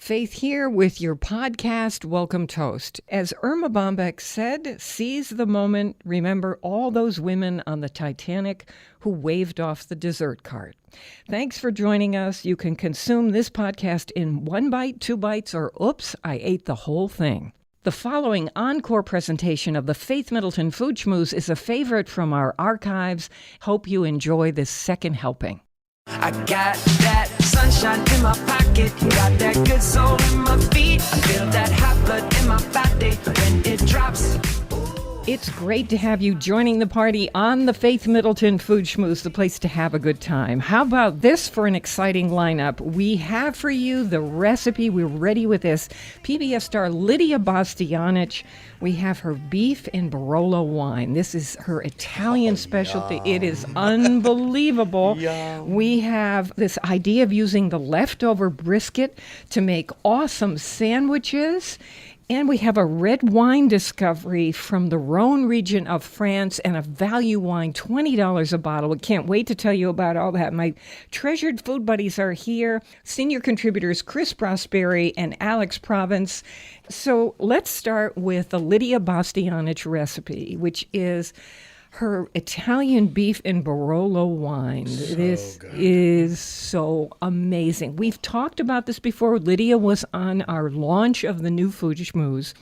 Faith here with your podcast Welcome Toast. As Irma Bombeck said, seize the moment, remember all those women on the Titanic who waved off the dessert cart. Thanks for joining us. You can consume this podcast in 1 bite, 2 bites, or oops, I ate the whole thing. The following encore presentation of the Faith Middleton Food Schmooze is a favorite from our archives. Hope you enjoy this second helping. I got that sunshine in my pocket, got that good soul in my feet. I feel that hot blood in my body when it drops. It's great to have you joining the party on the Faith Middleton Food Schmooze, the place to have a good time. How about this for an exciting lineup? We have for you the recipe. We're ready with this. PBS star Lidia Bastianich. We have her beef in Barolo wine. This is her Italian specialty. Yum. It is unbelievable. We have this idea of using the leftover brisket to make awesome sandwiches. And we have a red wine discovery from the Rhone region of France and a value wine, $20 a bottle. We can't wait to tell you about all that. My treasured food buddies are here, senior contributors Chris Prosperi and Alex Province. So let's start with the Lidia Bastianich recipe, which is her Italian beef in Barolo wine. This is so amazing. We've talked about this before. Lidia was on our launch of the new Food Schmooze.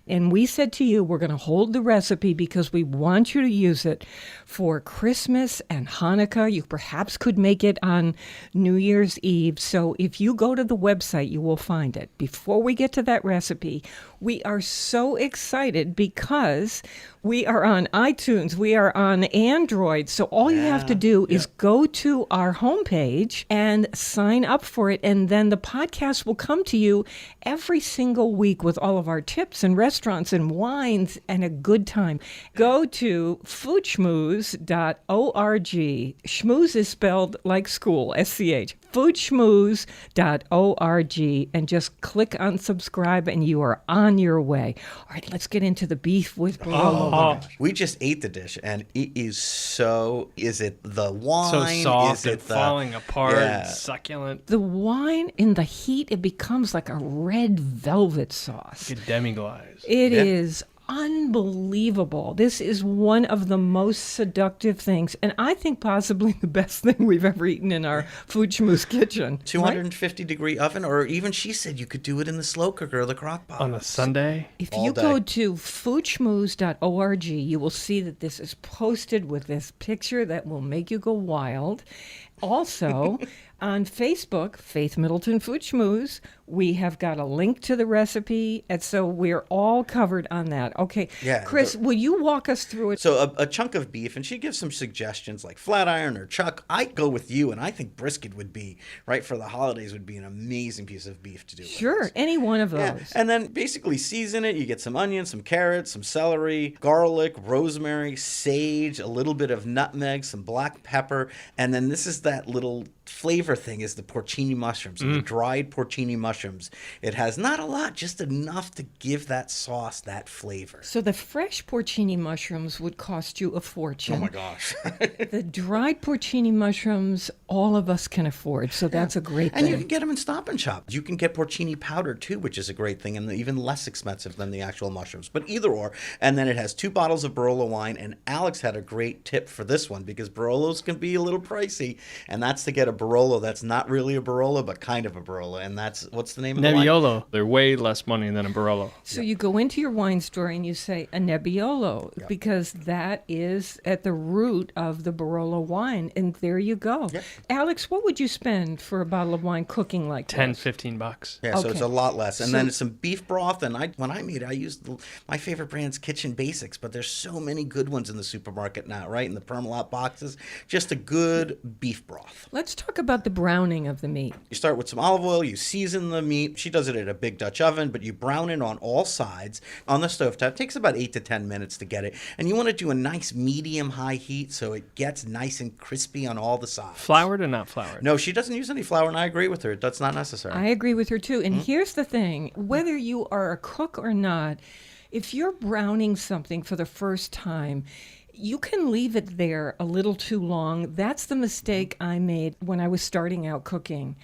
And we said to you, we're going to hold the recipe because we want you to use it for Christmas and Hanukkah. You perhaps could make it on New Year's Eve. So if you go to the website, you will find it. Before we get to that recipe, we are so excited because we are on iTunes. We are on Android. So all you have to do is go to our homepage and sign up for it. And then the podcast will come to you every single week with all of our tips and restaurants and wines and a good time. Go to foodschmooze.org. Schmooze is spelled like school, S-C-H. foodschmooze.org and just click on subscribe and you are on your way. All right, let's get into the beef with Barolo. We just ate the dish and it is is it the wine? So soft is it and falling apart, succulent. The wine in the heat, it becomes like a red velvet sauce. Like a demi-glace. It is unbelievable. This is one of the most seductive things, and I think possibly the best thing we've ever eaten in our Food Schmooze kitchen. 250-degree oven, or even she said you could do it in the slow cooker or the crock pot. On a Sunday? If you go to foodschmooze.org, you will see that this is posted with this picture that will make you go wild. Also, on Facebook, Faith Middleton Food Schmooze, we have got a link to the recipe, and so we're all covered on that. Okay, Chris, will you walk us through it? So a chunk of beef, and she gives some suggestions like flat iron or chuck. I go with you, and I think brisket would be, right, for the holidays would be an amazing piece of beef to do. Sure, any one of those. Yeah. And then basically season it. You get some onions, some carrots, some celery, garlic, rosemary, sage, a little bit of nutmeg, some black pepper, and then this is that little flavor thing is the porcini mushrooms, the dried porcini mushrooms. It has not a lot, just enough to give that sauce that flavor. So the fresh porcini mushrooms would cost you a fortune. Oh my gosh. The dried porcini mushrooms, all of us can afford, so that's a great thing. And you can get them in Stop and Shop. You can get porcini powder too, which is a great thing and even less expensive than the actual mushrooms, but either or. And then it has 2 bottles of Barolo wine, and Alex had a great tip for this one because Barolos can be a little pricey, and that's to get a Barolo that's not really a Barolo, but kind of a Barolo. And that's, what's the name of the wine? Nebbiolo. They're way less money than a Barolo. So you go into your wine store and you say a Nebbiolo because that is at the root of the Barolo wine. And there you go. Yep. Alex, what would you spend for a bottle of wine cooking like that? $10-15. Yeah, so it's a lot less. And then some beef broth. And when I made it, I used my favorite brand's Kitchen Basics, but there's so many good ones in the supermarket now, right? In the Permalot boxes. Just a good beef broth. Let's talk about the browning of the meat. You start with some olive oil, you season the meat. She does it at a big Dutch oven, but you brown it on all sides on the stovetop. It takes about 8 to 10 minutes to get it. And you want to do a nice medium-high heat so it gets nice and crispy on all the sides. Floured or not floured? No, she doesn't use any flour, and I agree with her. That's not necessary. I agree with her, too. And here's the thing. Whether you are a cook or not, if you're browning something for the first time, You can leave it there a little too long. That's the mistake I made when I was starting out cooking.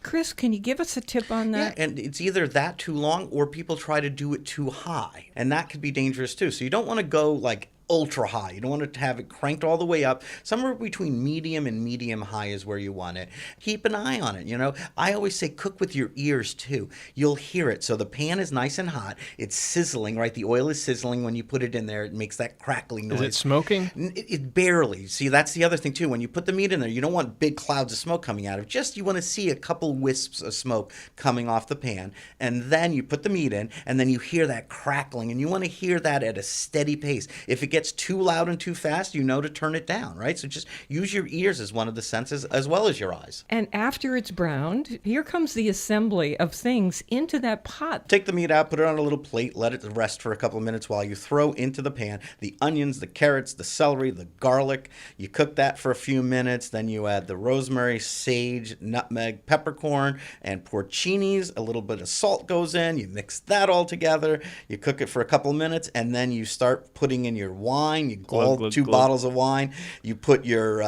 Chris, can you give us a tip on that? Yeah, and it's either that too long or people try to do it too high. And that could be dangerous too. So you don't want to go like ultra high. You don't want to have it cranked all the way up. Somewhere between medium and medium high is where you want it. Keep an eye on it, you know. I always say cook with your ears too. You'll hear it. So the pan is nice and hot. It's sizzling, right? The oil is sizzling when you put it in there. It makes that crackling noise. Is it smoking? It barely. See, that's the other thing too. When you put the meat in there, you don't want big clouds of smoke coming out of it. Just you want to see a couple wisps of smoke coming off the pan. And then you put the meat in, and then you hear that crackling. And you want to hear that at a steady pace. If it gets too loud and too fast, you know to turn it down, right? So just use your ears as one of the senses as well as your eyes. And after it's browned, here comes the assembly of things into that pot. Take the meat out, put it on a little plate, let it rest for a couple of minutes while you throw into the pan the onions, the carrots, the celery, the garlic. You cook that for a few minutes, then you add the rosemary, sage, nutmeg, peppercorn, and porcinis. A little bit of salt goes in. You mix that all together. You cook it for a couple of minutes, and then you start putting in your wine. You glug two bottles of wine. You put your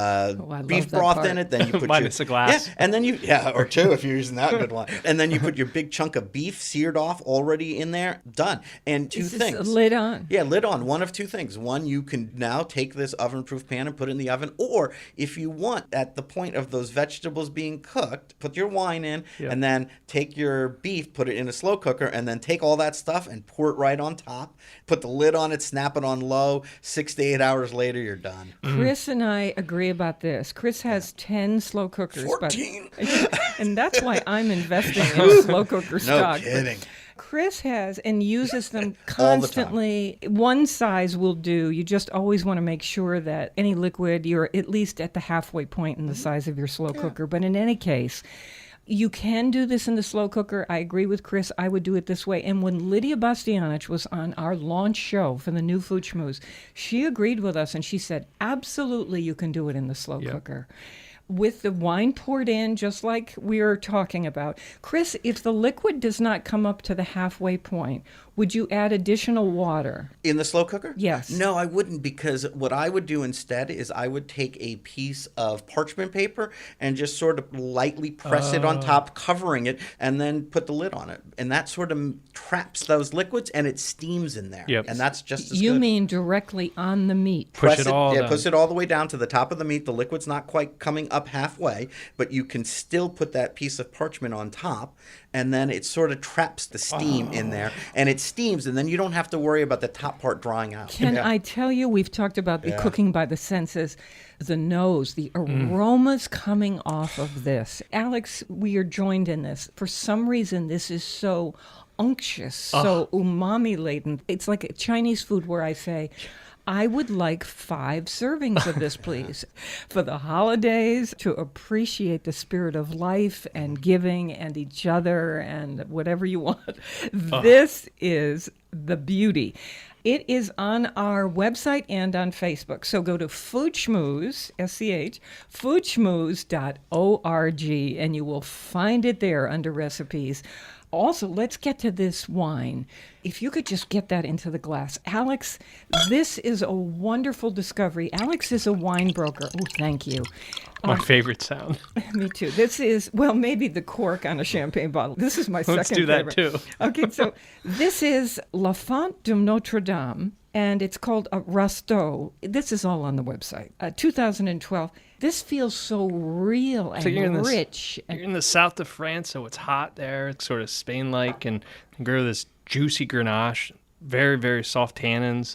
beef broth in it. Then you put minus a glass. Yeah, and then or two if you're using that good wine. And then you put your big chunk of beef seared off already in there. Done. And two things. Lid on. Yeah, lid on. One of two things. One, you can now take this oven-proof pan and put it in the oven. Or if you want, at the point of those vegetables being cooked, put your wine in, and then take your beef, put it in a slow cooker, and then take all that stuff and pour it right on top. Put the lid on it, snap it on low. 6 to 8 hours later, you're done. Chris and I agree about this. Chris has 10 slow cookers. 14. And that's why I'm investing in slow cooker stock. No kidding. Chris has and uses them constantly. One size will do. You just always want to make sure that any liquid, you're at least at the halfway point in the size of your slow cooker. But in any case, you can do this in the slow cooker. I agree with Chris. I would do it this way. And when Lidia Bastianich was on our launch show for the new Food Schmooze, she agreed with us and she said, absolutely, you can do it in the slow cooker. With the wine poured in, just like we were talking about. Chris, if the liquid does not come up to the halfway point, would you add additional water? In the slow cooker? Yes. No, I wouldn't, because what I would do instead is I would take a piece of parchment paper and just sort of lightly press it on top, covering it, and then put the lid on it. And that sort of traps those liquids, and it steams in there. Yep. And that's just as good. You mean directly on the meat? Push it all down. Push it all the way down to the top of the meat. The liquid's not quite coming up halfway, but you can still put that piece of parchment on top, and then it sort of traps the steam in there, and it steams, and then you don't have to worry about the top part drying out. Can I tell you, we've talked about the cooking by the senses, the nose, the aromas coming off of this. Alex, we are joined in this. For some reason, this is so unctuous, so umami-laden. It's like Chinese food where I say, I would like 5 servings of this, please, for the holidays, to appreciate the spirit of life and giving and each other and whatever you want. This is the beauty. It is on our website and on Facebook. So go to Food Schmooze, S-C-H, foodschmooze.org, and you will find it there under recipes. Also, let's get to this wine. If you could just get that into the glass. Alex, this is a wonderful discovery. Alex is a wine broker. Oh, thank you. My favorite sound. Me too. This is, well, maybe the cork on a champagne bottle. This is my second Let's do that favorite. too. Okay, so this is La Font de Notre Dame, and it's called a Rasteau. This is all on the website. 2012. This feels so real and rich. You're in the south of France, so it's hot there. It's sort of Spain-like, and you grow this juicy Grenache. Very, very soft tannins.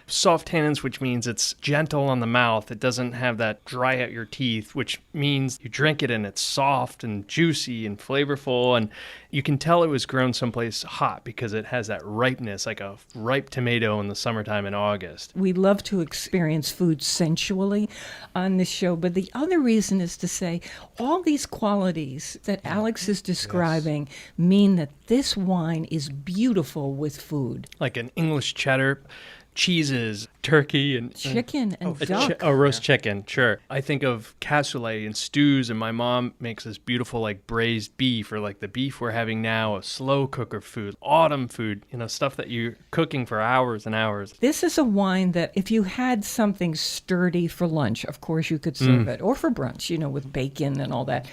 Soft tannins, which means it's gentle on the mouth. It doesn't have that dry out your teeth, which means you drink it and it's soft and juicy and flavorful. And you can tell it was grown someplace hot because it has that ripeness, like a ripe tomato in the summertime in August. We love to experience food sensually on this show, but the other reason is to say all these qualities that Alex is describing mean that this wine is beautiful with food. Like an English cheddar. cheeses, turkey, and Chicken and duck. a roast chicken, sure. I think of cassoulet and stews, and my mom makes this beautiful like braised beef, or like the beef we're having now, a slow cooker food, autumn food, stuff that you're cooking for hours and hours. This is a wine that if you had something sturdy for lunch, of course you could serve it, or for brunch, with bacon and all that.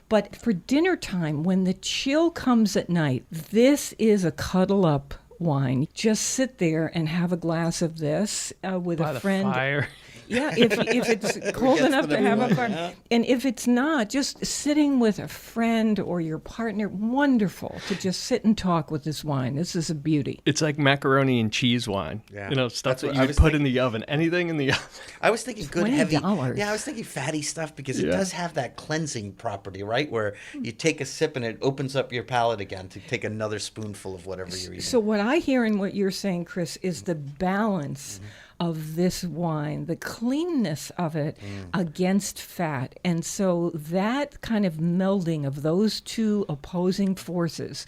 But for dinner time, when the chill comes at night, this is a cuddle up wine. Just sit there and have a glass of this with By a the friend. fire. Yeah, if it's cold enough to have a fire. Yeah. And if it's not, just sitting with a friend or your partner, wonderful to just sit and talk with this wine. This is a beauty. It's like macaroni and cheese wine. Yeah. Stuff That's that what you I would was put in the oven. Anything in the oven. I was thinking good heavy. $20. Yeah, I was thinking fatty stuff because it does have that cleansing property, right? Where you take a sip and it opens up your palate again to take another spoonful of whatever you're eating. So what I hear in what you're saying, Chris, is the balance of this wine, the cleanness of it against fat. And so that kind of melding of those two opposing forces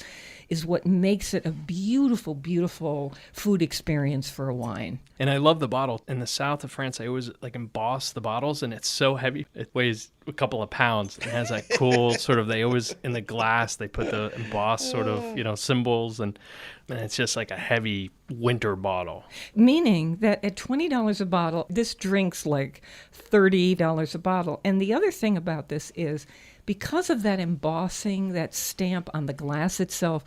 is what makes it a beautiful, beautiful food experience for a wine. And I love the bottle. In the south of France, I always like emboss the bottles, and it's so heavy. It weighs a couple of pounds. It has that cool sort of, they always, in the glass, they put the embossed sort of, symbols, and it's just like a heavy winter bottle. Meaning that at $20 a bottle, this drink's like $30 a bottle. And the other thing about this is, because of that embossing, that stamp on the glass itself,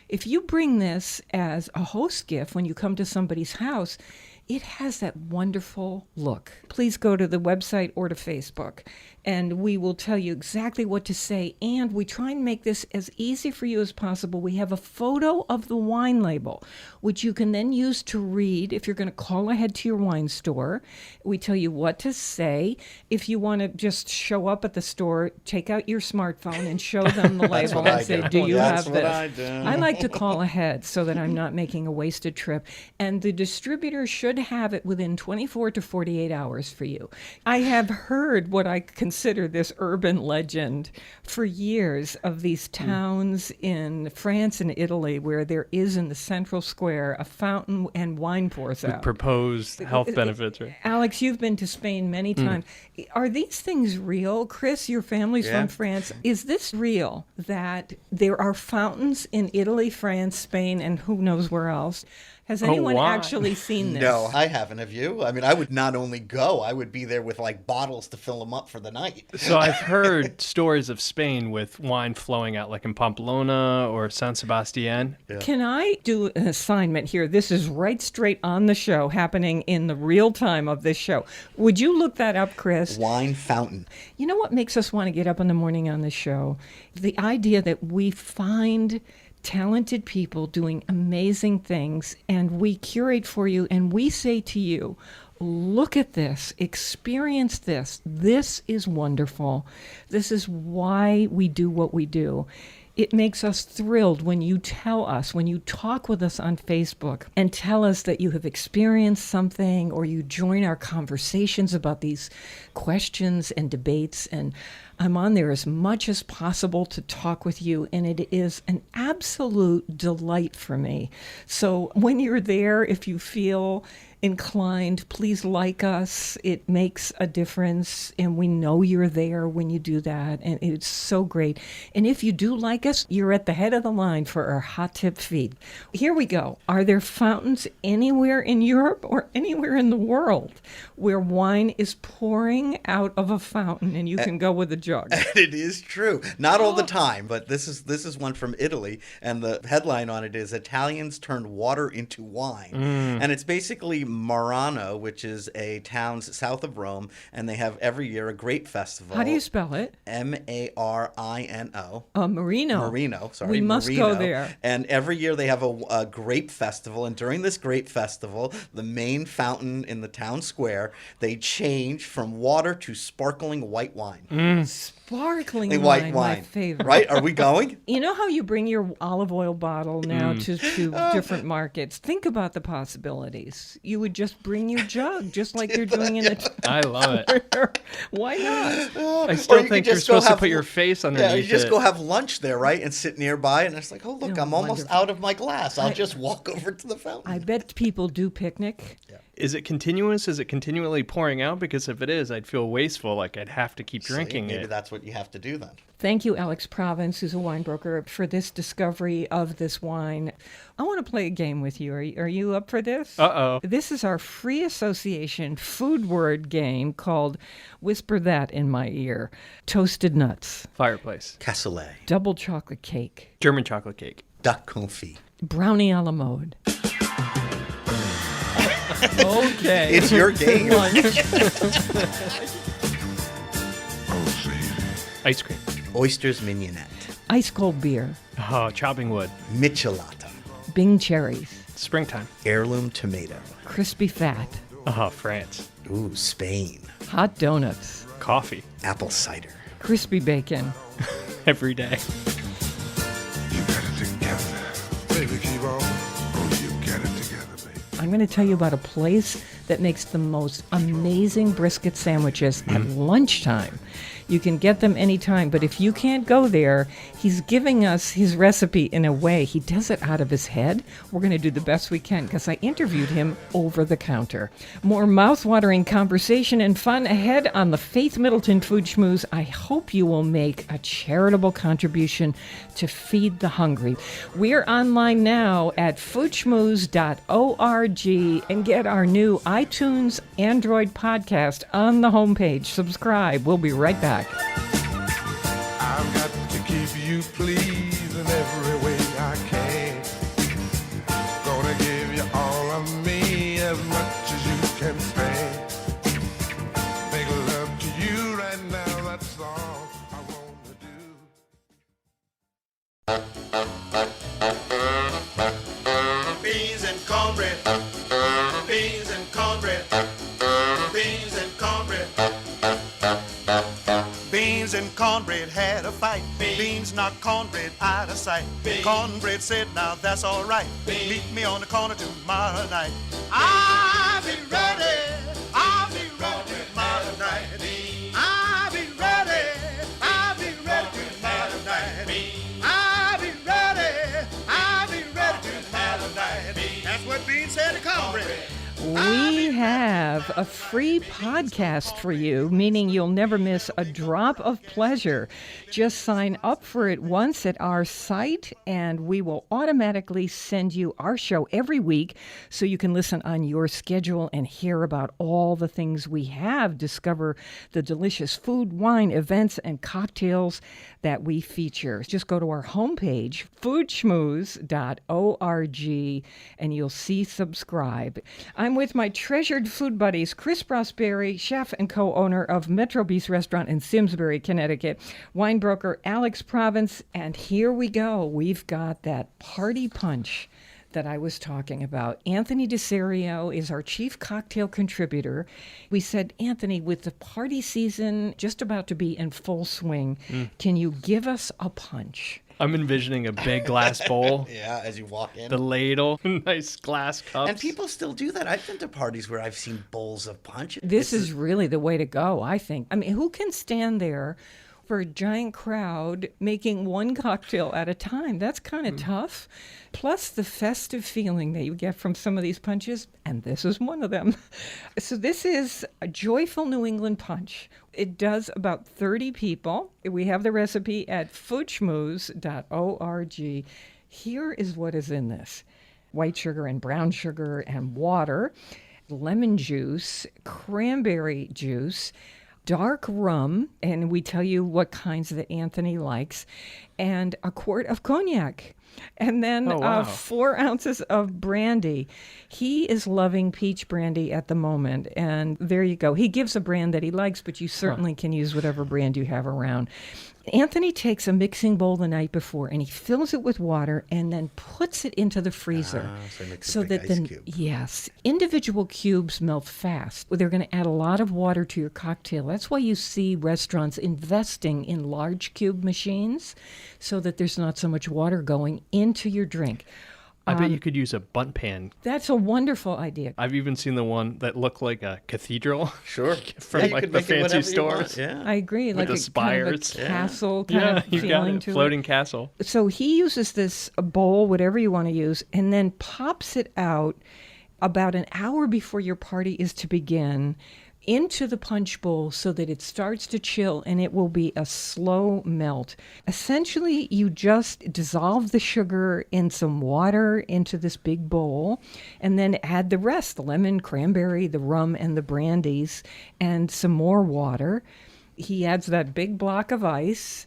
if you bring this as a host gift when you come to somebody's house, it has that wonderful look. Please go to the website or to Facebook, and we will tell you exactly what to say. And we try and make this as easy for you as possible. We have a photo of the wine label, which you can then use to read if you're going to call ahead to your wine store. We tell you what to say. If you want to just show up at the store, take out your smartphone and show them the label and say, do you That's have what this? I do. I like to call ahead so that I'm not making a wasted trip. And the distributor should have it within 24 to 48 hours for you. I have heard what I consider this urban legend for years of these towns in France and Italy where there is in the central square a fountain and wine pours out. Proposed health benefits, right? Alex, you've been to Spain many times. Are these things real? Chris, your family's Yeah. from France. Is this real that there are fountains in Italy, France, Spain, and who knows where else? Has anyone why? actually seen this? No, I haven't. Have you? I mean, I would not only go, I would be there with like bottles to fill them up for the night. So I've heard stories of Spain with wine flowing out, like in Pamplona or San Sebastian. Can I do an assignment here? This is right straight on the show, happening in the real time of this show. Would you look that up, Chris? Wine fountain. You know what makes us want to get up in the morning on this show? The idea that we find talented people doing amazing things, and we curate for you, and we say to you, look at this, experience this. This is wonderful. This is why we do what we do. It makes us thrilled when you tell us, when you talk with us on Facebook and tell us that you have experienced something, or you join our conversations about these questions and debates. And I'm on there as much as possible to talk with you, and it is an absolute delight for me. So when you're there, if you feel inclined, please like us. It makes a difference, and we know you're there when you do that, and it's so great. And if you do like us, you're at the head of the line for our hot tip feed. Here we go. Are there fountains anywhere in Europe or anywhere in the world where wine is pouring out of a fountain and you can go with a jug? It is true. Not all the time, but this is one from Italy, and the headline on it is Italians Turned Water into Wine. And it's basically Marano, which is a town south of Rome, and they have every year a grape festival. How do you spell it? Marino. Marino. Sorry. We must Marino. go there. And every year they have a grape festival, and during this grape festival, the main fountain in the town square, they change from water to sparkling white wine. Sparkling White wine, my wine. favorite. Right? Are we going? You know how you bring your olive oil bottle now to different markets? Think about the possibilities. You would just bring your jug, just like you're doing in the I love it. Why not? I Or still you think could you're just go supposed to have put l- your face Yeah, underneath you just it. go have lunch there, right? And sit nearby, and it's like, oh, look, Oh, I'm almost wonderful. out of my glass. I'll just walk over to the fountain. I bet people do picnic. Is it continuous? Is it continually pouring out? Because if it is, I'd feel wasteful. Like I'd have to keep See, drinking maybe it. that's what you have to do then. Thank you, Alex Province, who's a wine broker, for this discovery of this wine. I want to play a game with you. Are you up for this? Uh-oh. This is our free association food word game called Whisper That in My Ear. Toasted nuts, Fireplace. Cassoulet, double chocolate cake, German chocolate cake. duck confit. brownie a la mode. Okay. It's your game. Ice cream. Oysters mignonette, Ice cold beer, Oh, chopping wood. michelada, Bing cherries, Springtime. heirloom tomato. crispy fat, Oh, France. Ooh, Spain, hot donuts, Coffee. apple cider. crispy bacon. Every day. You got it together. Baby, keep on. Oh, you got it together, baby. I'm going to tell you about a place that makes the most amazing brisket sandwiches at lunchtime. You can get them anytime, but if you can't go there, he's giving us his recipe in a way. He does it out of his head. We're going to do the best we can because I interviewed him over the counter. More mouth-watering conversation and fun ahead on the Faith Middleton Food Schmooze. I hope you will make a charitable contribution to feed the hungry. We're online now at foodschmooze.org and get our new iTunes Android podcast on the homepage. Subscribe. We'll be right back. I've got to keep you pleased in every way I can. Gonna give you all of me as much as you can stand. Make love to you right now, that's all I want to do. Beans and cornbread. Beans and cornbread. Beans and cornbread. Beans and cornbread had a fight. Beans knocked cornbread out of sight. Cornbread said, now that's all right. Meet me on the corner tomorrow night. I'll be ready. I'll be ready tomorrow night. I'll be ready. I'll be ready tomorrow night. I'll be ready. I'll be ready tomorrow night. That's what Beans said to cornbread. We have a free podcast for you, meaning you'll never miss a drop of pleasure. Just sign up for it once at our site, and we will automatically send you our show every week so you can listen on your schedule and hear about all the things we have. Discover the delicious food, wine, events, and cocktails that we feature. Just go to our homepage, foodschmooze.org, and you'll see subscribe. I'm with my treasured food buddies, Chris Prosperi, chef and co-owner of Metro Beast Restaurant in Simsbury, Connecticut, wine broker Alex Province, and here we go. We've got that party punch that I was talking about. Anthony DeSerio is our chief cocktail contributor. We said, Anthony, with the party season just about to be in full swing, can you give us a punch? I'm envisioning a big glass bowl, Yeah, as you walk in. the ladle, nice glass cups. And people still do that. I've been to parties where I've seen bowls of punch. This is really the way to go, I think. I mean, who can stand there for a giant crowd making one cocktail at a time? That's kind of tough. Plus the festive feeling that you get from some of these punches, and this is one of them. So this is a Joyful New England punch. It does about 30 people. We have the recipe at foodschmooze.org. Here is what is in this: white sugar and brown sugar and water, lemon juice, cranberry juice, dark rum, and we tell you what kinds that Anthony likes, and a quart of cognac. And then 4 ounces of brandy. He is loving peach brandy at the moment. And there you go. He gives a brand that he likes, but you certainly can use whatever brand you have around. Anthony takes a mixing bowl the night before and he fills it with water and then puts it into the freezer. So he makes a big ice cube. Yes, individual cubes melt fast. They're going to add a lot of water to your cocktail. That's why you see restaurants investing in large cube machines so that there's not so much water going into your drink. I bet you could use a bunt pan. That's a wonderful idea. I've even seen the one that looked like a cathedral. Sure. From Yeah, you like could the make it fancy whatever you want. stores. Yeah. I agree. Like the a kind of a spires. castle kind Yeah, of you got feeling it. to Floating it. castle. So he uses this bowl, whatever you want to use, and then pops it out about an hour before your party is to begin into the punch bowl so that it starts to chill, and it will be a slow melt. Essentially, you just dissolve the sugar in some water into this big bowl and then add the rest, the lemon, cranberry, the rum, and the brandies, and some more water. He adds that big block of ice.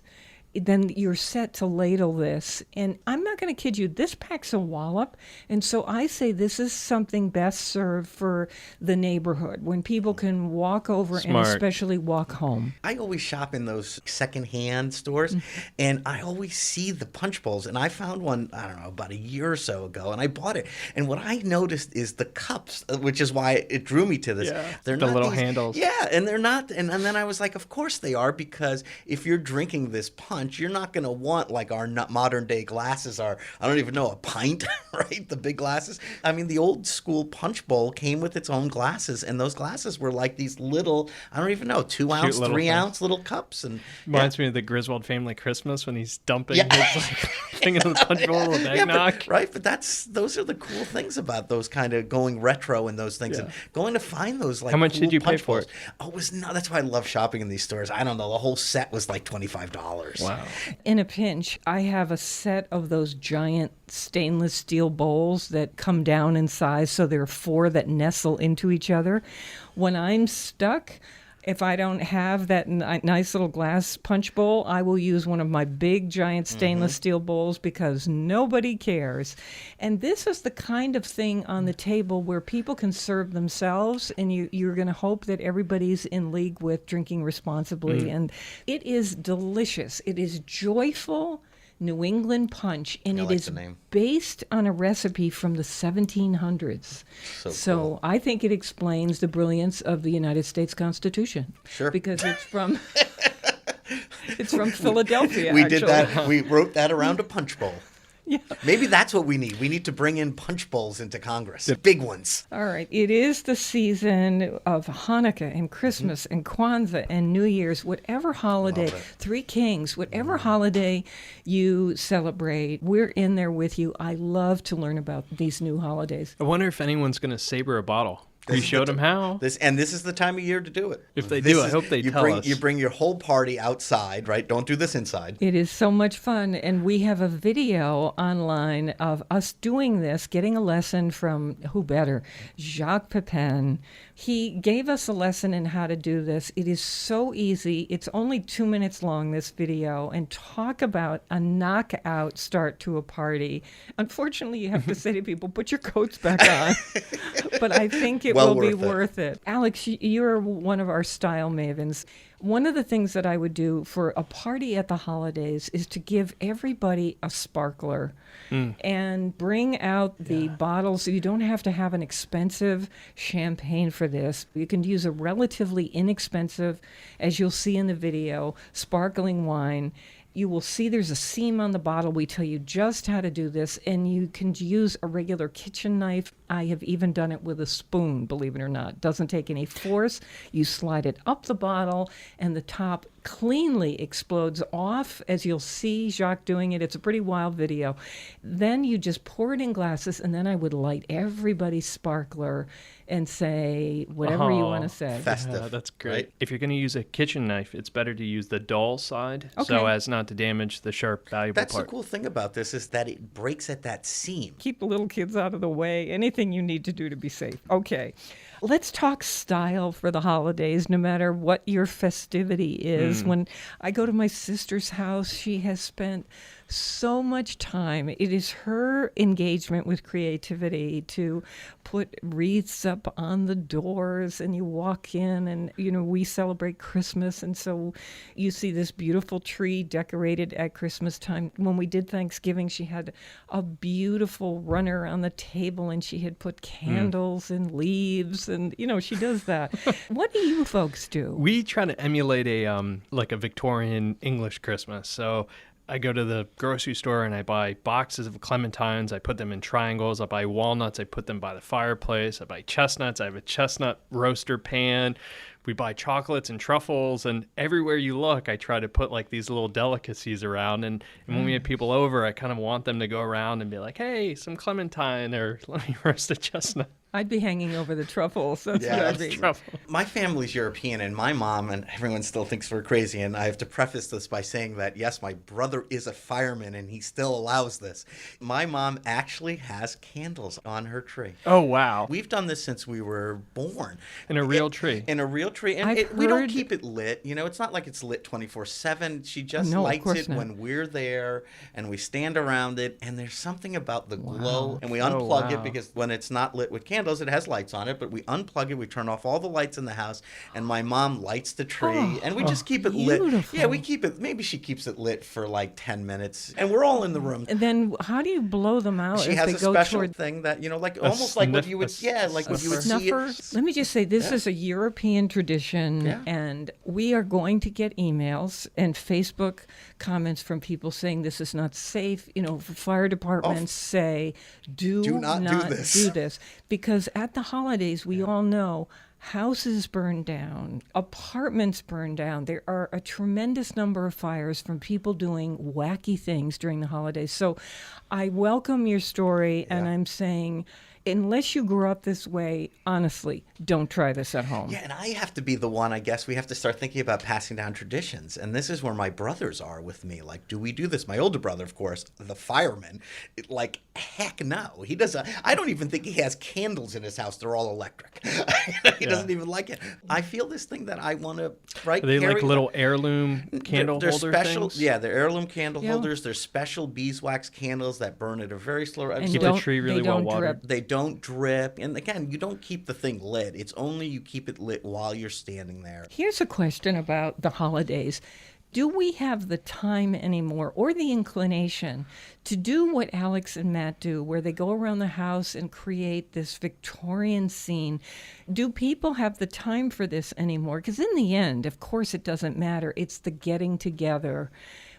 Then you're set to ladle this. And I'm not going to kid you, this packs a wallop. And so I say this is something best served for the neighborhood when people can walk over Smart. and especially walk home. I always shop in those secondhand stores, and I always see the punch bowls. And I found one, I don't know, about a year or so ago, and I bought it. And what I noticed is the cups, which is why it drew me to this. Yeah, They're the not little these- handles. Yeah, and they're not. And then I was like, of course they are, because if you're drinking this punch, you're not going to want like our modern day glasses are. I don't even know, a pint, right? The big glasses. I mean, the old school punch bowl came with its own glasses, and those glasses were like these little, I don't even know, 2 ounce, little 3 things. ounce little cups. And Reminds me of the Griswold family Christmas when he's dumping Yeah. his like, thing in the punch bowl with Yeah, eggnog. but, right, but those are the cool things about those kind of going retro and those things, Yeah. and going to find those like. How much cool did you pay punch for bowls. it? Oh, it was not. That's why I love shopping in these stores. I don't know. The whole set was like $25. Wow. In a pinch, I have a set of those giant stainless steel bowls that come down in size, so there are 4 that nestle into each other. When I'm stuck, if I don't have that nice little glass punch bowl, I will use one of my big giant stainless steel bowls because nobody cares. And this is the kind of thing on the table where people can serve themselves, and you're going to hope that everybody's in league with drinking responsibly. And it is delicious. It is joyful New England punch, and I it like is the name. based on a recipe from the 1700s. So cool. I think it explains the brilliance of the United States Constitution. Sure. Because it's from it's from Philadelphia. We did actually. that. We wrote that around a punch bowl. Yeah. Maybe that's what we need. We need to bring in punch bowls into Congress. Big ones. All right. It is the season of Hanukkah and Christmas and Kwanzaa and New Year's, whatever holiday, Love it. Three Kings, whatever holiday you celebrate, we're in there with you. I love to learn about these new holidays. I wonder if anyone's going to saber a bottle. You This is showed the them how. This is the time of year to do it. If they This do, I hope they tell us. You bring your whole party outside, right? Don't do this inside. It is so much fun, and we have a video online of us doing this, getting a lesson from, who better, Jacques Pepin. He gave us a lesson in how to do this. It is so easy. It's only 2 minutes long, this video, and talk about a knockout start to a party. Unfortunately, you have to say to people, put your coats back on. But I think it Well will be worth it. worth it. Alex, you're one of our style mavens. One of the things that I would do for a party at the holidays is to give everybody a sparkler and bring out the bottles. You don't have to have an expensive champagne for this. You can use a relatively inexpensive, as you'll see in the video, sparkling wine. You will see there's a seam on the bottle. We tell you just how to do this, and you can use a regular kitchen knife. I have even done it with a spoon, believe it or not. Doesn't take any force. You slide it up the bottle, and the top cleanly explodes off, as you'll see Jacques doing it. It's a pretty wild video. Then you just pour it in glasses, and then I would light everybody's sparkler and say whatever you want to say. Festive. Yeah, that's great. right? If you're going to use a kitchen knife, it's better to use the dull side so Okay. as not to damage the sharp, valuable That's part. the cool thing about this is that it breaks at that seam. Keep the little kids out of the way. Anything you need to do to be safe. Okay. Let's talk style for the holidays, no matter what your festivity is. When I go to my sister's house, she has spent so much time. It is her engagement with creativity to put wreaths up on the doors, and you walk in and, we celebrate Christmas. And so you see this beautiful tree decorated at Christmas time. When we did Thanksgiving, she had a beautiful runner on the table, and she had put candles and leaves, and, she does that. What do you folks do? We try to emulate a like a Victorian English Christmas. So I go to the grocery store and I buy boxes of clementines. I put them in triangles. I buy walnuts. I put them by the fireplace. I buy chestnuts. I have a chestnut roaster pan. We buy chocolates and truffles, and everywhere you look, I try to put like these little delicacies around. And when we have people over, I kind of want them to go around and be like, hey, some clementine, or let me roast a chestnut. I'd be hanging over the truffles. That's Yeah, what I'd that's be. Truffle. My family's European, and my mom, and everyone still thinks we're crazy, and I have to preface this by saying that, yes, my brother is a fireman, and he still allows this. My mom actually has candles on her tree. Oh, wow. We've done this since we were born. In a real tree. In a real tree. And I've we don't heard- keep it lit. You know, it's not like it's lit 24/7. She just No, of lights course it not. when we're there, and we stand around it, and there's something about the glow. And we Oh, unplug it wow. because when it's not lit with candles, it has lights on it, but we unplug it, we turn off all the lights in the house, and my mom lights the tree, and we just keep it lit. beautiful. Yeah, we keep it, maybe she keeps it lit for like 10 minutes, and we're all in the room. And then how do you blow them out She as has they a go special toward thing that, you know, like almost like what sniff- you would, like what you would see snuffer? it. Let me just say, this is a European tradition, Yeah. and we are going to get emails and Facebook comments from people saying this is not safe. You know, fire departments say, do not do not this." do this. Because at the holidays, we all know houses burn down, apartments burn down. There are a tremendous number of fires from people doing wacky things during the holidays. So I welcome your story, and I'm saying, unless you grew up this way, honestly, don't try this at home. Yeah, and I have to be the one, I guess. We have to start thinking about passing down traditions. And this is where my brothers are with me. Like, do we do this? My older brother, of course, the fireman, like, heck no. He doesn't. I don't even think he has candles in his house. They're all electric. He doesn't even like it. I feel this thing that I want to, right? Are they like carry- little heirloom candle they're holder special, things? Yeah, they're heirloom candle Yeah. holders. They're special beeswax candles that burn at a very slow rate. And Keep the don't- tree they really well don't watered. drip. They don't drip. And again, you don't keep the thing lit. It's only you keep it lit while you're standing there. Here's a question about the holidays. Do we have the time anymore or the inclination to do what Alex and Matt do, where they go around the house and create this Victorian scene? Do people have the time for this anymore? Because in the end, of course, it doesn't matter. It's the getting together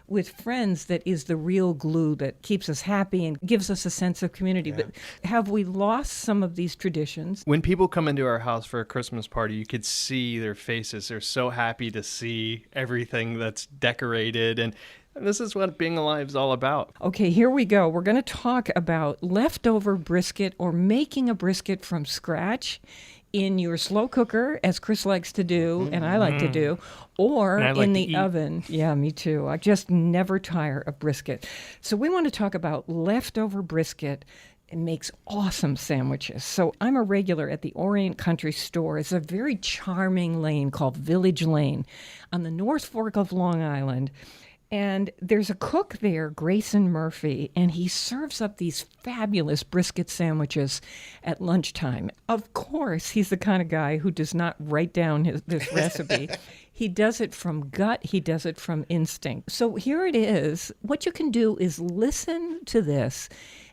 with friends that is the real glue that keeps us happy and gives us a sense of community. But have we lost some of these traditions? When people come into our house for a Christmas party, you could see their faces. They're so happy to see everything that's decorated. And this is what being alive is all about. Okay, here we go. We're going to talk about leftover brisket or making a brisket from scratch in your slow cooker, as Chris likes to do, and I like to do, or And I like in to the eat. oven. Yeah, me too. I just never tire of brisket. So we want to talk about leftover brisket. It makes awesome sandwiches. So I'm a regular at the Orient Country Store. It's a very charming lane called Village Lane on the North Fork of Long Island. And there's a cook there, Grayson Murphy, and he serves up these fabulous brisket sandwiches at lunchtime. Of course, he's the kind of guy who does not write down this recipe. He does it from gut. He does it from instinct. So here it is. What you can do is listen to this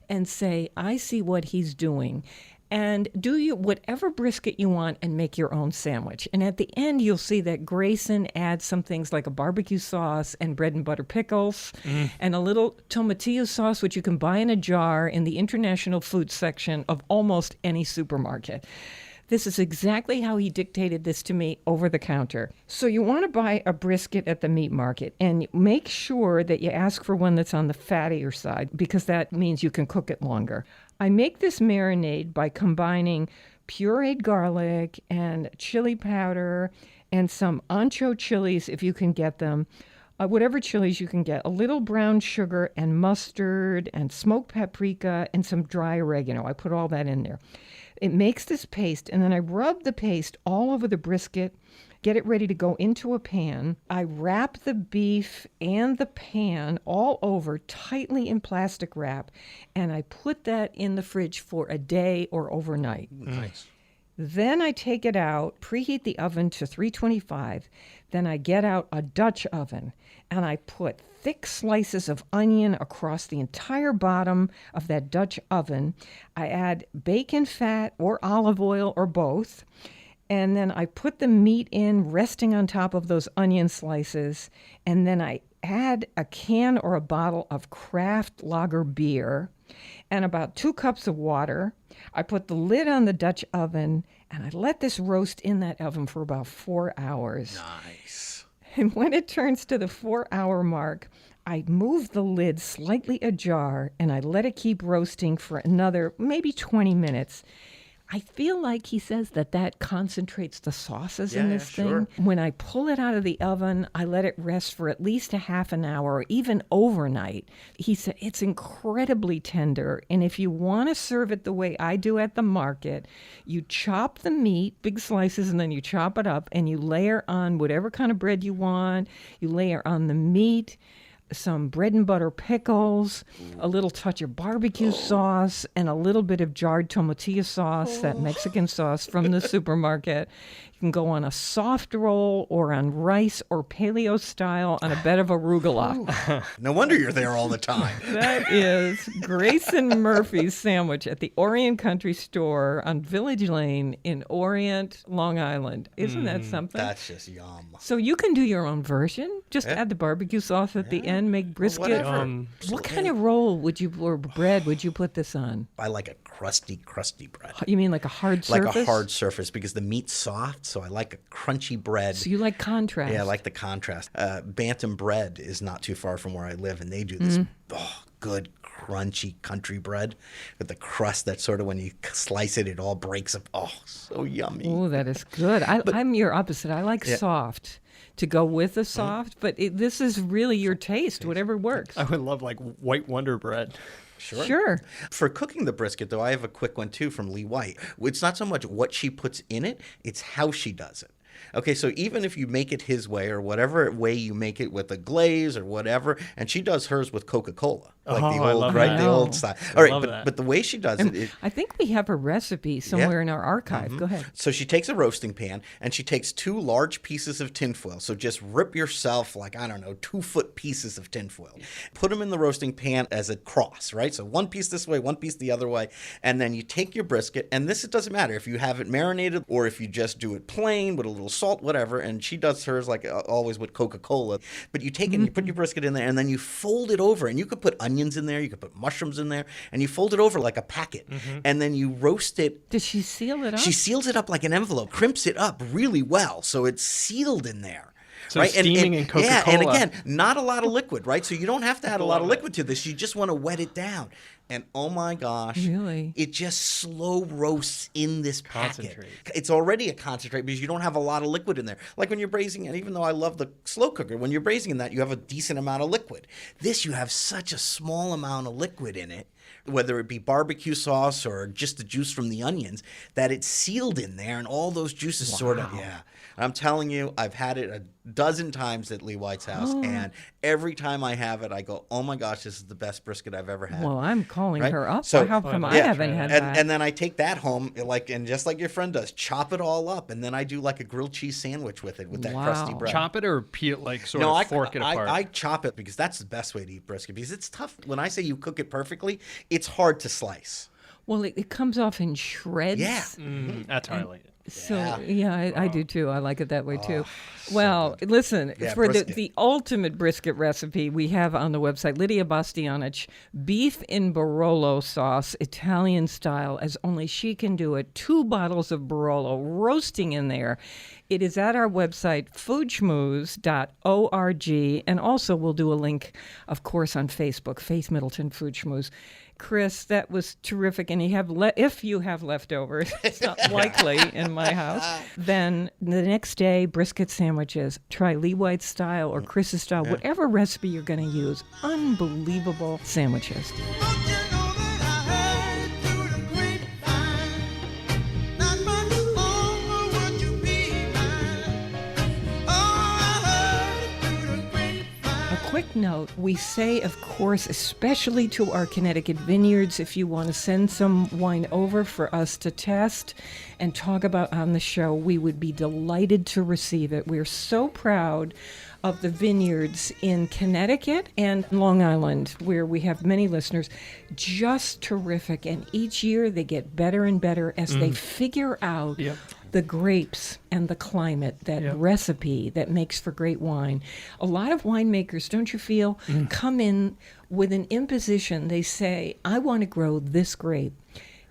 and say, I see what he's doing. And do you whatever brisket you want and make your own sandwich. And at the end, you'll see that Grayson adds some things like a barbecue sauce and bread and butter pickles and a little tomatillo sauce, which you can buy in a jar in the international food section of almost any supermarket. This is exactly how he dictated this to me over the counter. So you want to buy a brisket at the meat market and make sure that you ask for one that's on the fattier side because that means you can cook it longer. I make this marinade by combining pureed garlic and chili powder and some ancho chilies if you can get them. Whatever chilies you can get, a little brown sugar and mustard and smoked paprika and some dry oregano. I put all that in there. It makes this paste, and then I rub the paste all over the brisket, get it ready to go into a pan. I wrap the beef and the pan all over tightly in plastic wrap, and I put that in the fridge for a day or overnight. Nice. Then I take it out, preheat the oven to 325. Then I get out a Dutch oven and I put thick slices of onion across the entire bottom of that Dutch oven. I add bacon fat or olive oil or both. And then I put the meat in resting on top of those onion slices. And then I add a can or a bottle of craft lager beer and about 2 cups of water. I put the lid on the Dutch oven, and I let this roast in that oven for about 4 hours. Nice. And when it turns to the 4-hour mark, I move the lid slightly ajar, and I let it keep roasting for another maybe 20 minutes. I feel like he says that concentrates the sauces in this thing. Sure. When I pull it out of the oven, I let it rest for at least a half an hour or even overnight. He said it's incredibly tender. And if you want to serve it the way I do at the market, you chop the meat, big slices, and then you chop it up and you layer on whatever kind of bread you want. You layer on the meat, some bread and butter pickles, a little touch of barbecue sauce, and a little bit of jarred tomatilla sauce, that Mexican sauce from the supermarket. You can go on a soft roll or on rice or paleo style on a bed of arugula. No wonder you're there all the time. That is Grayson Murphy's sandwich at the Orient Country Store on Village Lane in Orient, Long Island. Isn't that something? That's just yum. So you can do your own version. Just add the barbecue sauce at the end, make brisket. Whatever. What kind of roll would you, or bread would you put this on? I like a crusty bread. You mean like a hard surface? Like a hard surface, because the meat's soft, so I like a crunchy bread. So you like contrast. Yeah, I like the contrast. Bantam Bread is not too far from where I live, and they do this good, crunchy country bread with the crust that sort of, when you slice it, it all breaks up. Oh, so yummy. Oh, that is good. I'm your opposite. I like soft to go with the soft, but this is really your taste, whatever works. I would love like white Wonder Bread. Sure. For cooking the brisket, though, I have a quick one, too, from Lee White. It's not so much what she puts in it, it's how she does it. Okay, so even if you make it his way or whatever way you make it with a glaze or whatever, and she does hers with Coca-Cola, like the I old, love right? that. The old style. I All right, love that. but the way she does it, I think we have a recipe somewhere in our archive. Go ahead. so she takes a roasting pan and she takes 2 large pieces of tinfoil. So just rip yourself, like, I don't know, 2-foot pieces of tinfoil. Put them in the roasting pan as a cross, right? So 1 piece this way, 1 piece the other way. And then you take your brisket, and it doesn't matter if you have it marinated or if you just do it plain with a little salt, whatever. And she does hers like always with Coca-Cola. But you take it and you put your brisket in there, and then you fold it over. And you could put onions in there, you could put mushrooms in there, and you fold it over like a packet. And then you roast it. Does she seal it up? She seals it up like an envelope, crimps it up really well, so it's sealed in there. So right? steaming in Coca-Cola. Yeah, and again, not a lot of liquid, right? So you don't have to add a lot of liquid to this. You just want to wet it down. And oh my gosh, really? It just slow roasts in this packet. Concentrate. It's already a concentrate because you don't have a lot of liquid in there. Like when you're braising, and even though I love the slow cooker, when you're braising in that, you have a decent amount of liquid. This, you have such a small amount of liquid in it, whether it be barbecue sauce or just the juice from the onions, that it's sealed in there, and all those juices sort of, I'm telling you, I've had it a dozen times at Lee White's house, and every time I have it, I go, oh my gosh, this is the best brisket I've ever had. Well, I'm calling her up. So, how come I haven't had that? And then I take that home, and just like your friend does, chop it all up, and then I do like a grilled cheese sandwich with it, with that crusty bread. Chop it or peel, like sort of fork it apart? I chop it because that's the best way to eat brisket, because it's tough. When I say you cook it perfectly, it's hard to slice. Well, it comes off in shreds. Yeah. That's how I like it. So, I do too. I like it that way too. Well, listen, for brisket. the ultimate brisket recipe, we have on the website, Lidia Bastianich, beef in Barolo sauce, Italian style, as only she can do it. 2 bottles of Barolo roasting in there. It is at our website, foodschmooze.org. And also we'll do a link, of course, on Facebook, Faith Middleton Food Schmooze. Chris, that was terrific. And if you have leftovers, it's not likely in my house, then the next day, brisket sandwiches. Try Lee White's style or Chris's style, whatever recipe you're going to use. Unbelievable sandwiches. Quick note, we say, of course, especially to our Connecticut vineyards, if you want to send some wine over for us to test and talk about on the show, we would be delighted to receive it. We're so proud of the vineyards in Connecticut and Long Island, where we have many listeners. Just terrific. And each year they get better and better as they figure out the grapes and the climate, that recipe that makes for great wine. A lot of winemakers, don't you feel, come in with an imposition. They say, I want to grow this grape.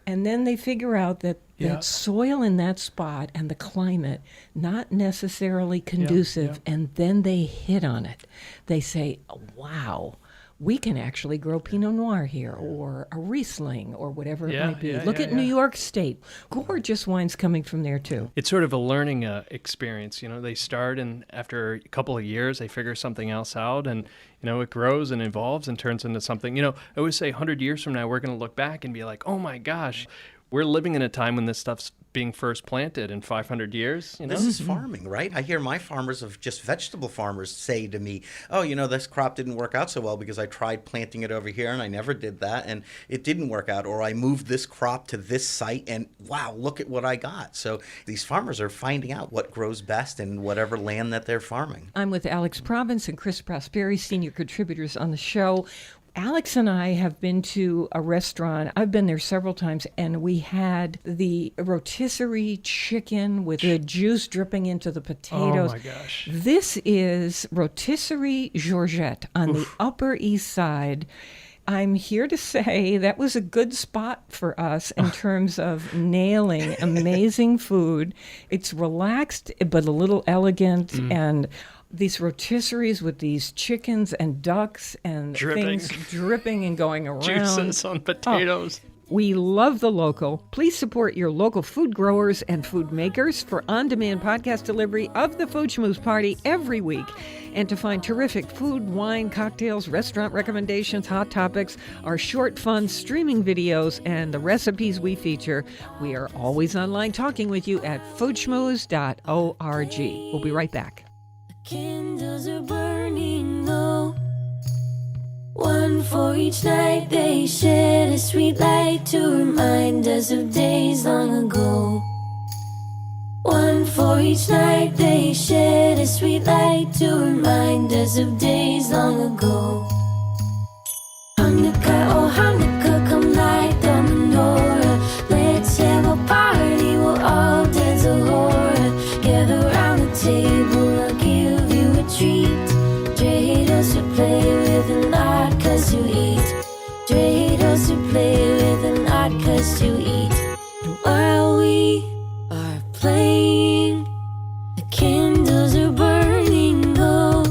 And then they figure out that that soil in that spot and the climate, not necessarily conducive, and then they hit on it. They say, wow, we can actually grow Pinot Noir here, or a Riesling, or whatever it might be. Look at New York State. Gorgeous wines coming from there, too. It's sort of a learning experience. They start, and after a couple of years, they figure something else out, and, it grows and evolves and turns into something. I always say 100 years from now, we're going to look back and be like, oh, my gosh, we're living in a time when this stuff's being first planted in 500 years. This is farming, right? I hear my farmers of just vegetable farmers say to me, oh, this crop didn't work out so well because I tried planting it over here and I never did that and it didn't work out. Or I moved this crop to this site and wow, look at what I got. So these farmers are finding out what grows best in whatever land that they're farming. I'm with Alex Province and Chris Prosperi, senior contributors on the show. Alex and I have been to a restaurant. I've been there several times, and we had the rotisserie chicken with the juice dripping into the potatoes. Oh, my gosh. This is rotisserie Georgette on the Upper East Side. I'm here to say that was a good spot for us in terms of nailing amazing food. It's relaxed, but a little elegant, and these rotisseries with these chickens and ducks and things dripping and going around. Juices on potatoes. We love the local. Please support your local food growers and food makers for on-demand podcast delivery of the Food Schmooze Party every week. And to find terrific food, wine, cocktails, restaurant recommendations, hot topics, our short, fun streaming videos, and the recipes we feature, we are always online talking with you at foodschmooze.org. We'll be right back. Candles are burning low, one for each night. They shed a sweet light to remind us of days long ago. One for each night. They shed a sweet light to remind us of days long ago. Hanukkah, oh Hanukkah, come light the menorah. Let's have a party, we'll all dance a hora. Gather round the table, I'll give you a treat. Dreidels to play with and not 'cause you eat. Dreidels to play with and not 'cause you eat. And while we are playing, the candles are burning low.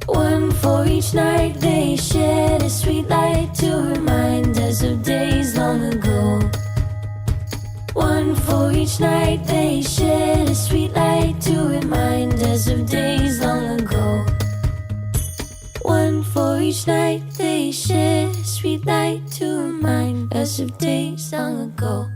One for each night. They shed a sweet light to remind us of days long ago. One for each night. They shed a sweet light to remind us of days long ago. One for each night. They shed a sweet light to remind us of days long ago.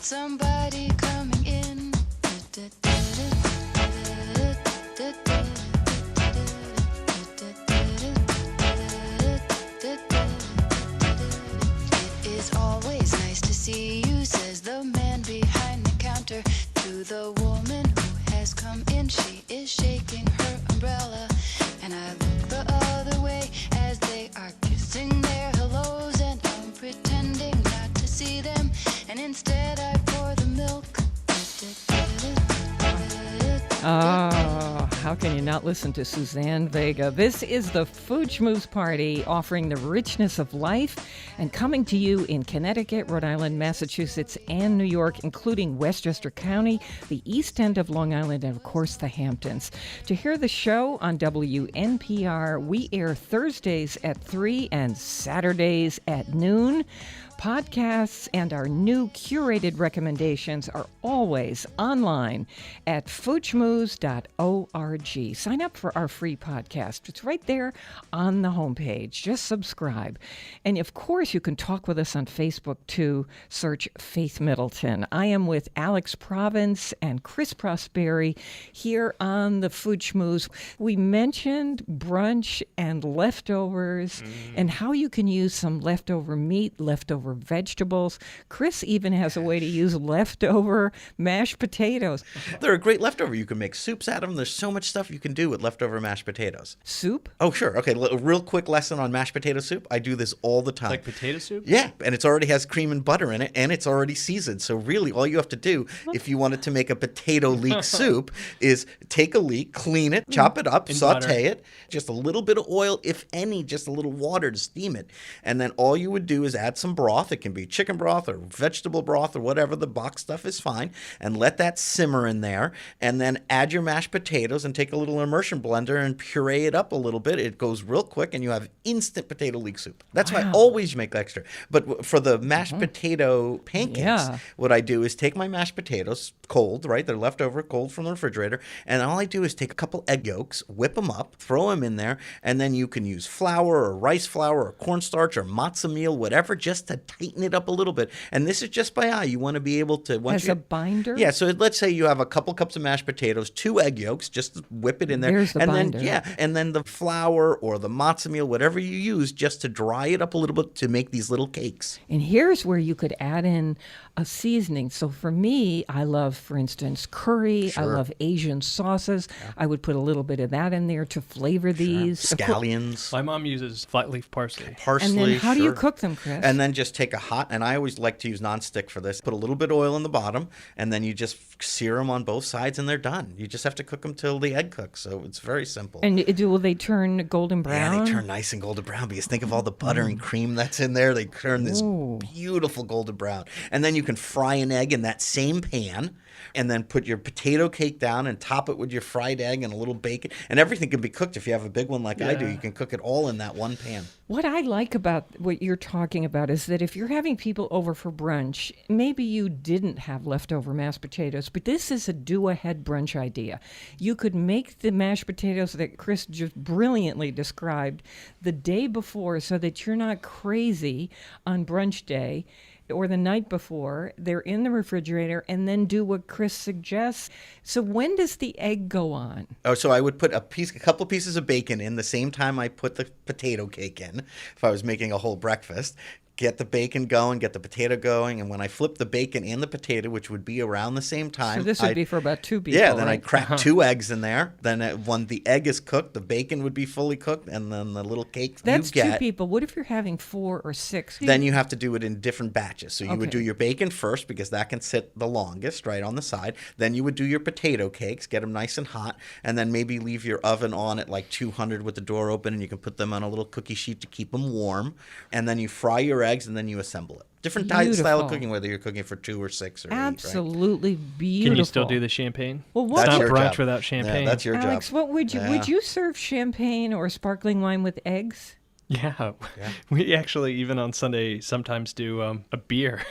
Somebody coming in. It is always nice to see you, says the man behind the counter to the woman who has come in. She is shaking her umbrella, and I look the other way not listen to Suzanne Vega. This is the Food Schmooze Party, offering the richness of life and coming to you in Connecticut, Rhode Island, Massachusetts, and New York, including Westchester County, the East End of Long Island, and of course the Hamptons. To hear the show on WNPR, we air Thursdays at 3 and Saturdays at noon. Podcasts and our new curated recommendations are always online at foodschmooze.org. Sign up for our free podcast. It's right there on the homepage. Just subscribe. And of course, you can talk with us on Facebook too. Search Faith Middleton. I am with Alex Province and Chris Prosperi here on the Food Schmooze. We mentioned brunch and leftovers and how you can use some leftover meat, leftover vegetables. Chris even has a way to use leftover mashed potatoes. They're a great leftover. You can make soups out of them. There's so much stuff you can do with leftover mashed potatoes. Soup? Oh, sure. Okay, a real quick lesson on mashed potato soup. I do this all the time. Like potato soup? Yeah, and it already has cream and butter in it, and it's already seasoned. So really, all you have to do, if you wanted to make a potato leek soup, is take a leek, clean it, chop it up, saute it, just a little bit of oil, if any, just a little water to steam it. And then all you would do is add some broth. It can be chicken broth or vegetable broth or whatever. The box stuff is fine. And let that simmer in there. And then add your mashed potatoes and take a little immersion blender and puree it up a little bit. It goes real quick and you have instant potato leek soup. That's why I always make extra. But for the mashed potato pancakes, what I do is take my mashed potatoes cold, right? They're left over cold from the refrigerator. And all I do is take a couple egg yolks, whip them up, throw them in there. And then you can use flour or rice flour or cornstarch or matzo meal, whatever, just to tighten it up a little bit. And this is just by eye. You want to be able to... As a binder? Yeah, so let's say you have a couple cups of mashed potatoes, 2 egg yolks, just whip it in there. There's the and binder. Then, and then the flour or the matzo meal, whatever you use, just to dry it up a little bit to make these little cakes. And here's where you could add in a seasoning. So for me, I love, for instance, curry. I love Asian sauces. I would put a little bit of that in there to flavor these. Scallions. My mom uses flat leaf parsley. Parsley. And then how do you cook them, Chris? And then just take a hot, and I always like to use nonstick for this. Put a little bit of oil in the bottom, and then you just sear them on both sides, and they're done. You just have to cook them till the egg cooks. So it's very simple. And will they turn golden brown? Yeah, they turn nice and golden brown because think of all the butter and cream that's in there. They turn this beautiful golden brown. And then you can fry an egg in that same pan and then put your potato cake down and top it with your fried egg and a little bacon. And everything can be cooked. If you have a big one like I do, you can cook it all in that one pan. What I like about what you're talking about is that if you're having people over for brunch, maybe you didn't have leftover mashed potatoes, but this is a do-ahead brunch idea. You could make the mashed potatoes that Chris just brilliantly described the day before so that you're not crazy on brunch day or the night before. They're in the refrigerator, and then do what Chris suggests. So when does the egg go on? Oh, so I would put a couple pieces of bacon in the same time I put the potato cake in if I was making a whole breakfast. Get the bacon going, get the potato going, and when I flip the bacon and the potato, which would be around the same time. So this would be for about 2 people, Yeah, then right? I'd crack 2 eggs in there. Then when the egg is cooked, the bacon would be fully cooked, and then the little cake That's you get. 2 people. What if you're having 4 or 6? Then you have to do it in different batches. So you would Okay. do your bacon first because that can sit the longest, right, on the side. Then you would do your potato cakes, get them nice and hot, and then maybe leave your oven on at like 200 with the door open, and you can put them on a little cookie sheet to keep them warm. And then you fry your eggs, and then you assemble it. Different style Beautiful. of cooking, whether you're cooking for 2 or 6 or 8, right? Absolutely beautiful. Can you still do the champagne? Well, It's what not your brunch job. without champagne. Yeah, that's your Alex, job. what would you serve champagne or sparkling wine with eggs? Yeah. We actually, even on Sunday, sometimes do a beer.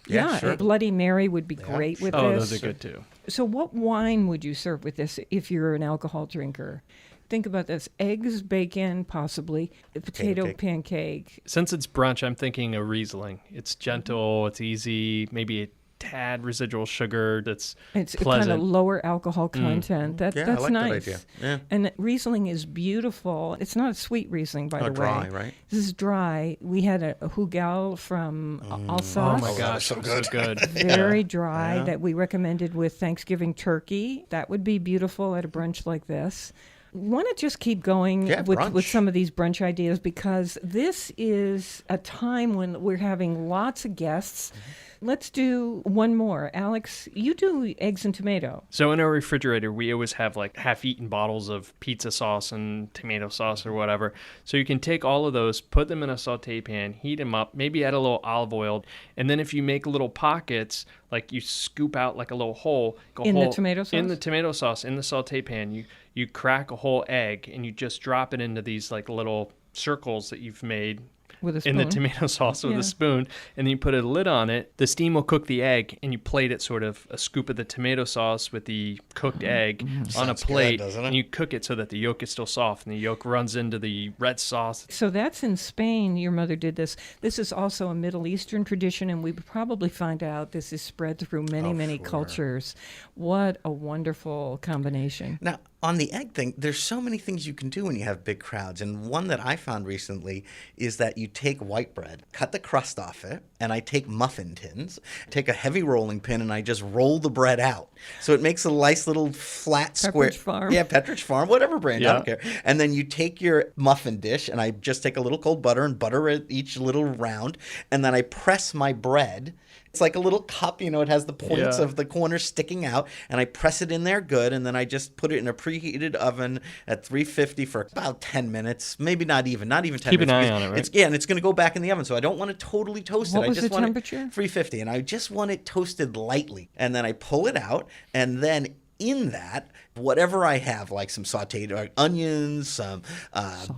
Yeah, sure. A Bloody Mary would be great with Oh, this. those are good too. So what wine would you serve with this if you're an alcohol drinker? Think about this. Eggs, bacon, possibly. A potato cake. pancake. Since it's brunch, I'm thinking a Riesling. It's gentle, it's easy, maybe a tad residual sugar that's It's pleasant. kind of lower alcohol content. Yeah, I That's like that nice. idea. Yeah. And Riesling is beautiful. It's not a sweet Riesling, by the dry, way. right? This is dry. We had a Hugel from Alsace. Oh my that gosh, was so so good. Very dry that we recommended with Thanksgiving turkey. That would be beautiful at a brunch like this. Want to just keep going Yeah, with brunch. some of these brunch ideas, because this is a time when we're having lots of guests. Let's do one more. Alex, you do eggs and tomato. So in our refrigerator, we always have like half-eaten bottles of pizza sauce and tomato sauce or whatever. So you can take all of those, put them in a saute pan, heat them up, maybe add a little olive oil, and then if you make little pockets, like you scoop out like a little hole In the tomato sauce? in the tomato sauce in the saute pan, you crack a whole egg and you just drop it into these like little circles that you've made With a in the spoon. tomato sauce with Yeah. a spoon, and then you put a lid on it. The steam will cook the egg, and you plate it sort of a scoop of the tomato sauce with the cooked egg on a Sounds good, plate, doesn't it? and you cook it so that the yolk is still soft, and the yolk runs into the red sauce. So that's in Spain. Your mother did this. This is also a Middle Eastern tradition, and we probably find out this is spread through many sure. cultures. What a wonderful combination. Now, on the egg thing, there's so many things you can do when you have big crowds. And one that I found recently is that you take white bread, cut the crust off it, and I take muffin tins, take a heavy rolling pin, and I just roll the bread out. So it makes a nice little flat square. Pepperidge Farm. Yeah, Pepperidge Farm, whatever brand, I Yeah. don't care. And then you take your muffin dish, and I just take a little cold butter and butter it each little round, and then I press my bread. It's like a little cup, it has the points Yeah. of the corners sticking out, and I press it in there good, and then I just put it in a preheated oven at 350 for about 10 minutes, maybe not even 10 Keep an minutes. eye because on it, right? And it's going to go back in the oven, so I don't want it totally toasted. What I was just the want temperature? It 350, and I just want it toasted lightly, and then I pull it out, and then in that, whatever I have, like some sauteed onions, some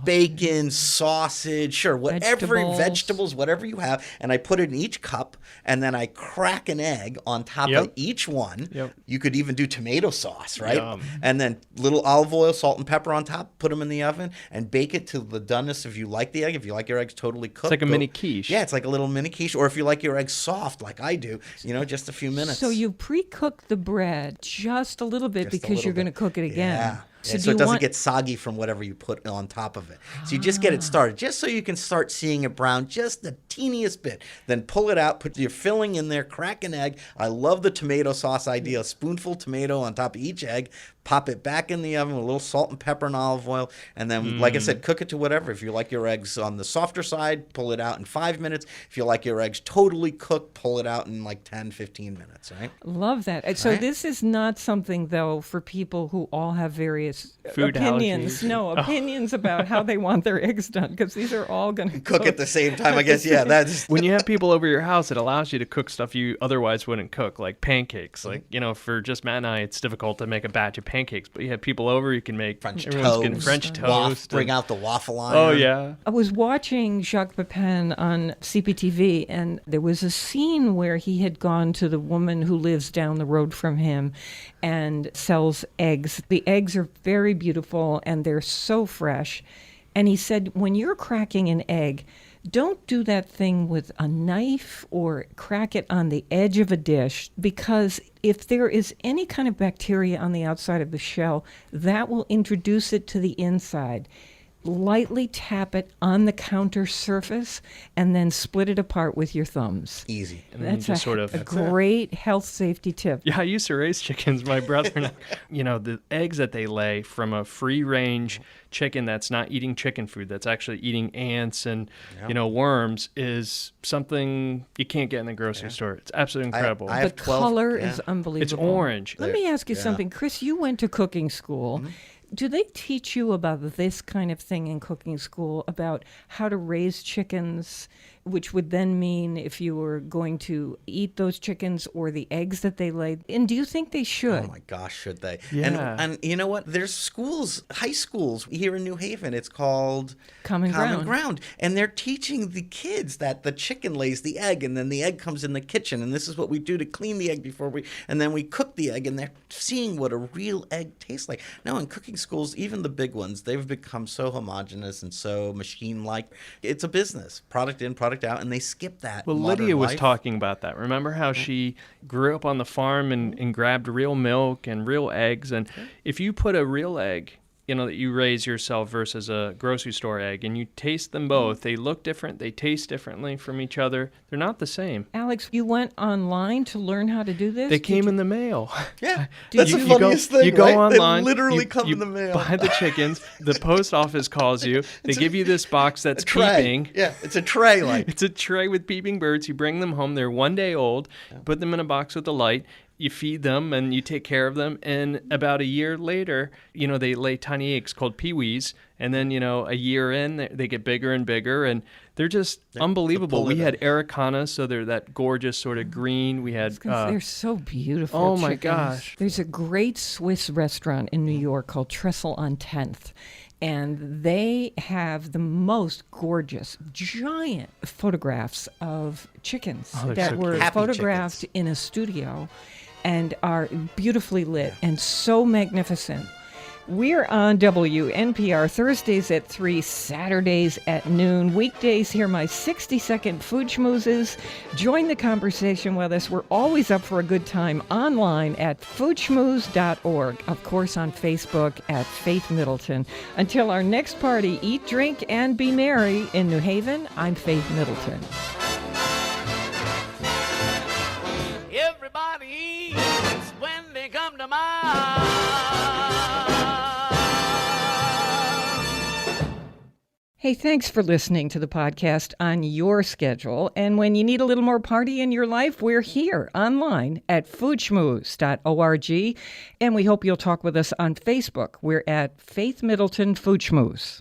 bacon, sausage, sure, whatever vegetables, whatever you have, and I put it in each cup, and then I crack an egg on top Yep. of each one. Yep. You could even do tomato sauce, right? Yum. And then little olive oil, salt, and pepper on top. Put them in the oven and bake it to the doneness. If you like the egg, if you like your eggs totally cooked, like a mini quiche. Yeah, it's like a little mini quiche. Or if you like your eggs soft, like I do, just a few minutes. So you pre-cook the bread just a little bit Just a because little you're going to bit. cook it again. Yeah. So, So do it you doesn't want- get soggy from whatever you put on top of it. So you just get it started, just so you can start seeing it brown just the teeniest bit. Then pull it out, put your filling in there, crack an egg. I love the tomato sauce idea. A spoonful tomato on top of each egg. Pop it back in the oven with a little salt and pepper and olive oil. And then, like I said, cook it to whatever. If you like your eggs on the softer side, pull it out in 5 minutes. If you like your eggs totally cooked, pull it out in like 10, 15 minutes, right? Love that. So Right? this is not something, though, for people who all have various Food opinions. allergies. No, opinions about how they want their eggs done, because these are all going to Cook at the same time, I guess. Yeah, that's... When you have people over your house, it allows you to cook stuff you otherwise wouldn't cook, like pancakes. Like, for just Matt and I, it's difficult to make a batch of pancakes, but you have people over, you can make French everyone's getting toast. French toast. Bring and- out the waffle iron. Oh, yeah. I was watching Jacques Pepin on CPTV, and there was a scene where he had gone to the woman who lives down the road from him and sells eggs. The eggs are very beautiful, and they're so fresh. And he said, when you're cracking an egg, don't do that thing with a knife or crack it on the edge of a dish, because if there is any kind of bacteria on the outside of the shell, that will introduce it to the inside. Lightly tap it on the counter surface and then split it apart with your thumbs. Easy. And then you That's just sort of a great health safety tip. Yeah, I used to raise chickens. My brother and I, the eggs that they lay from a free range chicken that's not eating chicken food, that's actually eating ants and, worms, is something you can't get in the grocery store. It's absolutely incredible. I The have 12 color yeah. is unbelievable. It's orange. Let me ask you something. Chris, you went to cooking school. Do they teach you about this kind of thing in cooking school, about how to raise chickens, which would then mean if you were going to eat those chickens or the eggs that they lay? And do you think they should? Oh my gosh, should they? Yeah. And you know what? There's schools, high schools here in New Haven. It's called Common Ground. And they're teaching the kids that the chicken lays the egg, and then the egg comes in the kitchen, and this is what we do to clean the egg and then we cook the egg, and they're seeing what a real egg tastes like. Now, in cooking schools, even the big ones, they've become so homogenous and so machine-like. It's a business, product in, product out, and they skip that. Well, modern Lydia was life. talking about that. Remember how she grew up on the farm and grabbed real milk and real eggs? And if you put a real egg that you raise yourself versus a grocery store egg, and you taste them both. They look different. They taste differently from each other. They're not the same. Alex, you went online to learn how to do this? They came in the mail. Yeah, that's the You funniest thing, You go right? online. They literally you, come you in the mail. Buy the chickens. The post office calls you. They give you this box that's tray. peeping. Yeah, it's a tray like. It's a tray with peeping birds. You bring them home. They're 1 day old. Put them in a box with a light. You feed them and you take care of them. And about a year later, they lay tiny eggs called peewees. And then, a year in, they get bigger and bigger. And they're just unbelievable. We had Americana, so they're that gorgeous sort of green. We had... they're so beautiful. Oh, my chickens. gosh. There's a great Swiss restaurant in New York called Trestle on 10th. And they have the most gorgeous, giant photographs of chickens that so were cute. Happy photographed chickens. in a studio and are beautifully lit and so magnificent. We're on WNPR Thursdays at 3, Saturdays at noon. Weekdays, hear my 60-second food schmoozes. Join the conversation with us. We're always up for a good time online at foodschmooze.org. Of course, on Facebook at Faith Middleton. Until our next party, eat, drink, and be merry in New Haven, I'm Faith Middleton. Everybody eats when they come to mind. Hey, thanks for listening to the podcast on your schedule. And when you need a little more party in your life, we're here online at foodschmooze.org. And we hope you'll talk with us on Facebook. We're at Faith Middleton Food Schmooze.